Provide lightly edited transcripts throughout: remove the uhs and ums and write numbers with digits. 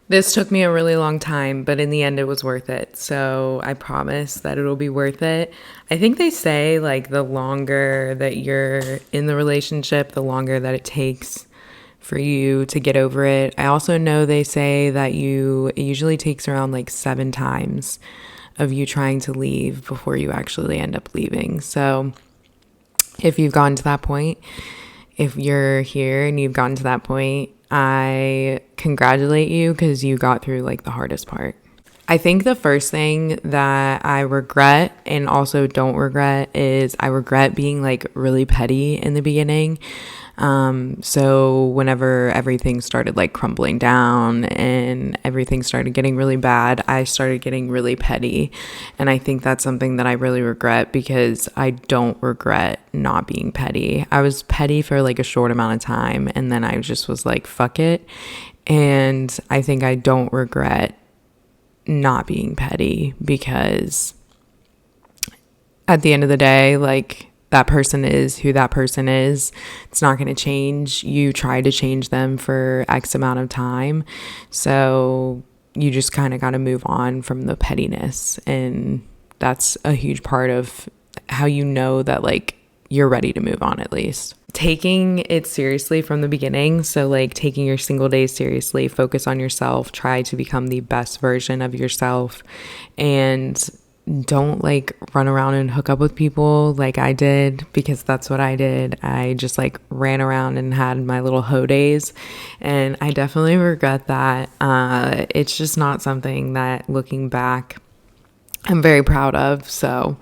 This took me a really long time, but in the end it was worth it. So I promise that it'll be worth it. I think they say like the longer that you're in the relationship, the longer that it takes for you to get over it. I also know they say that it usually takes around like 7 times of you trying to leave before you actually end up leaving. So if you've gotten to that point, if you're here and you've gotten to that point, I congratulate you because you got through like the hardest part. I think the first thing that I regret and also don't regret is I regret being like really petty in the beginning. So whenever everything started like crumbling down and everything started getting really bad, I started getting really petty. And I think that's something that I really regret because I don't regret not being petty. I was petty for like a short amount of time and then I just was like, fuck it. And I think I don't regret not being petty because at the end of the day, like, that person is who that person is. It's not going to change. You try to change them for X amount of time. So you just kind of got to move on from the pettiness. And that's a huge part of how you know that like you're ready to move on, at least. Taking it seriously from the beginning. So like taking your single days seriously, focus on yourself, try to become the best version of yourself, and don't like run around and hook up with people like I did, because that's what I did. I just like ran around and had my little hoe days, and I definitely regret that. It's just not something that, looking back, I'm very proud of. So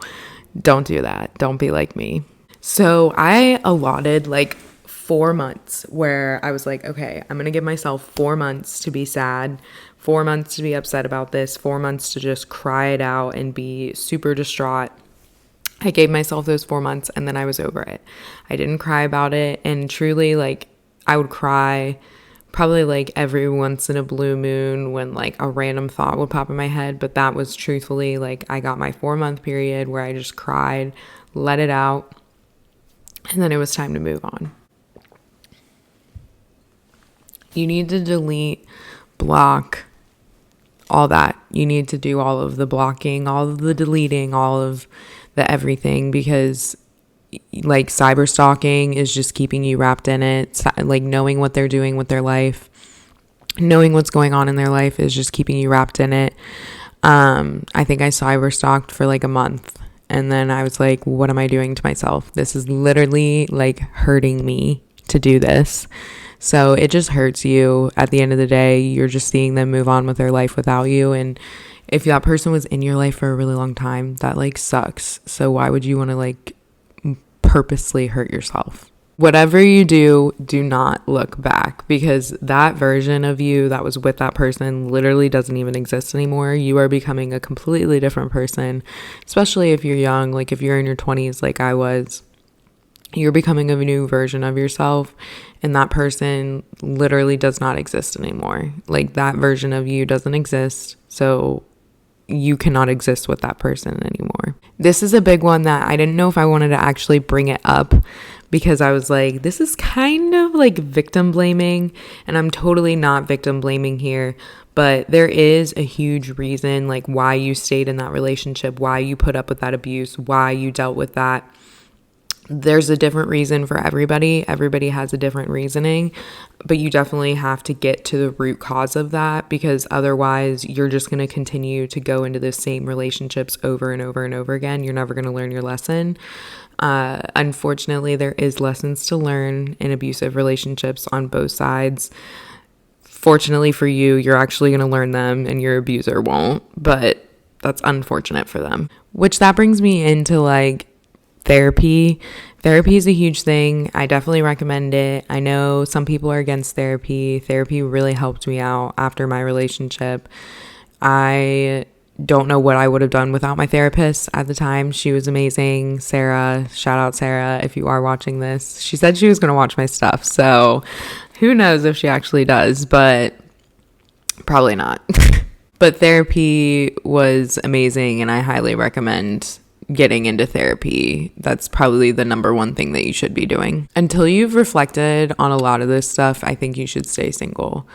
don't do that. Don't be like me. So I allotted like 4 months where I was like, okay, I'm going to give myself 4 months to be sad, 4 months to be upset about this, 4 months to just cry it out and be super distraught. I gave myself those 4 months and then I was over it. I didn't cry about it. And truly, like, I would cry probably like every once in a blue moon when like a random thought would pop in my head. But that was truthfully like, I got my 4-month period where I just cried, let it out, and then it was time to move on. You need to delete, block, all that. You need to do all of the blocking, all of the deleting, all of the everything, because like cyber stalking is just keeping you wrapped in it. Like knowing what they're doing with their life, knowing what's going on in their life is just keeping you wrapped in it. I think I cyber stalked for like a month. And then I was like, what am I doing to myself? This is literally like hurting me to do this. So it just hurts you. At the end of the day, you're just seeing them move on with their life without you. And if that person was in your life for a really long time, that like sucks. So why would you want to like purposely hurt yourself? Whatever you do, do not look back, because that version of you that was with that person literally doesn't even exist anymore. You are becoming a completely different person, especially if you're young. Like if you're in your 20s like I was, you're becoming a new version of yourself, and that person literally does not exist anymore. Like that version of you doesn't exist. So you cannot exist with that person anymore. This is a big one that I didn't know if I wanted to actually bring it up, because I was like, this is kind of like victim blaming, and I'm totally not victim blaming here, but there is a huge reason like why you stayed in that relationship, why you put up with that abuse, why you dealt with that. There's a different reason for everybody. Everybody has a different reasoning, but you definitely have to get to the root cause of that, because otherwise you're just going to continue to go into the same relationships over and over and over again. You're never going to learn your lesson. Unfortunately, there is lessons to learn in abusive relationships on both sides. Fortunately for you, you're actually going to learn them and your abuser won't, but that's unfortunate for them. Which that brings me into like therapy. Therapy is a huge thing. I definitely recommend it. I know some people are against therapy. Therapy really helped me out after my relationship. I don't know what I would have done without my therapist at the time. She was amazing. Sarah, shout out Sarah if you are watching this. She said she was going to watch my stuff, so who knows if she actually does, but probably not. But therapy was amazing, and I highly recommend getting into therapy. That's probably the number one thing that you should be doing. Until you've reflected on a lot of this stuff, I think you should stay single.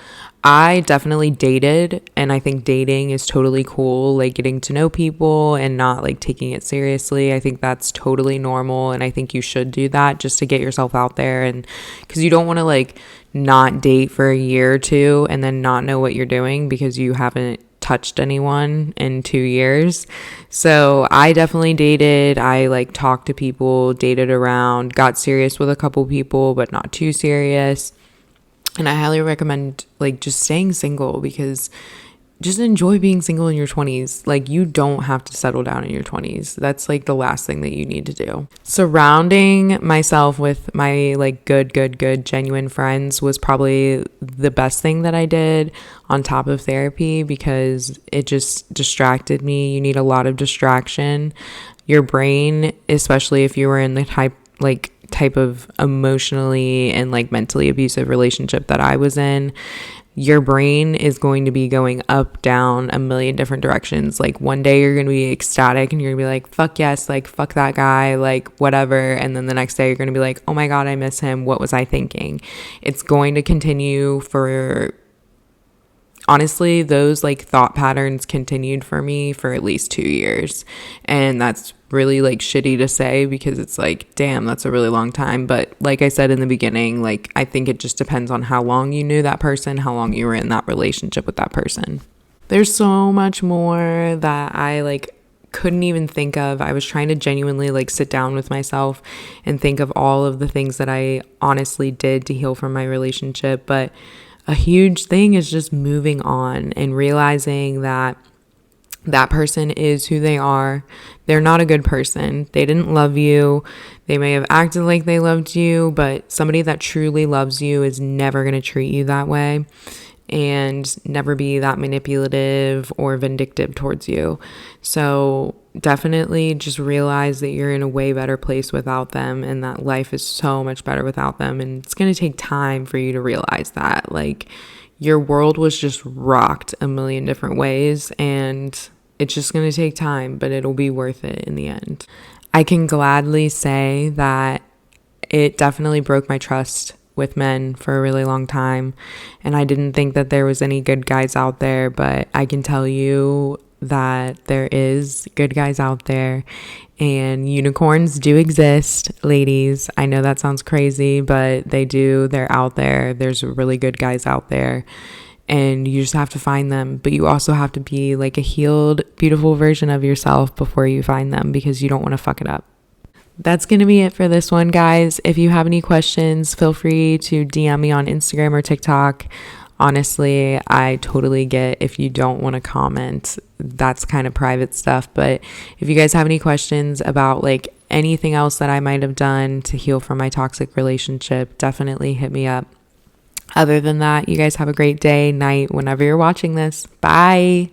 I definitely dated, and I think dating is totally cool, like getting to know people and not like taking it seriously. I think that's totally normal, and I think you should do that just to get yourself out there, and because you don't want to like not date for a year or two and then not know what you're doing because you haven't touched anyone in 2 years. So I definitely dated. I like talked to people, dated around, got serious with a couple people, but not too serious. And I highly recommend like just staying single, because just enjoy being single in your 20s. Like, you don't have to settle down in your 20s. That's like the last thing that you need to do. Surrounding myself with my like good, genuine friends was probably the best thing that I did on top of therapy, because it just distracted me. You need a lot of distraction. Your brain, especially if you were in the type of emotionally and like mentally abusive relationship that I was in, your brain is going to be going up, down, a million different directions. Like, one day you're going to be ecstatic and you're going to be like, fuck yes, like fuck that guy, like whatever. And then the next day you're going to be like, oh my God, I miss him. What was I thinking? It's going to continue for, honestly, those like thought patterns continued for me for at least 2 years. And that's really like shitty to say, because it's like, damn, that's a really long time. But like I said in the beginning, like, I think it just depends on how long you knew that person, how long you were in that relationship with that person. There's so much more that I like couldn't even think of. I was trying to genuinely like sit down with myself and think of all of the things that I honestly did to heal from my relationship. But a huge thing is just moving on and realizing that that person is who they are. They're not a good person. They didn't love you. They may have acted like they loved you, but somebody that truly loves you is never going to treat you that way and never be that manipulative or vindictive towards you. So definitely just realize that you're in a way better place without them, and that life is so much better without them. And it's going to take time for you to realize that. Like, your world was just rocked a million different ways, and it's just going to take time, but it'll be worth it in the end. I can gladly say that it definitely broke my trust with men for a really long time, and I didn't think that there was any good guys out there, but I can tell you that there is good guys out there, and unicorns do exist, ladies. I know that sounds crazy, but they do. They're out there. There's really good guys out there, and you just have to find them. But you also have to be like a healed, beautiful version of yourself before you find them, because you don't want to fuck it up. That's going to be it for this one, guys. If you have any questions, feel free to DM me on Instagram or TikTok. Honestly, I totally get if you don't want to comment. That's kind of private stuff. But if you guys have any questions about like anything else that I might have done to heal from my toxic relationship, definitely hit me up. Other than that, you guys have a great day, night, whenever you're watching this. Bye.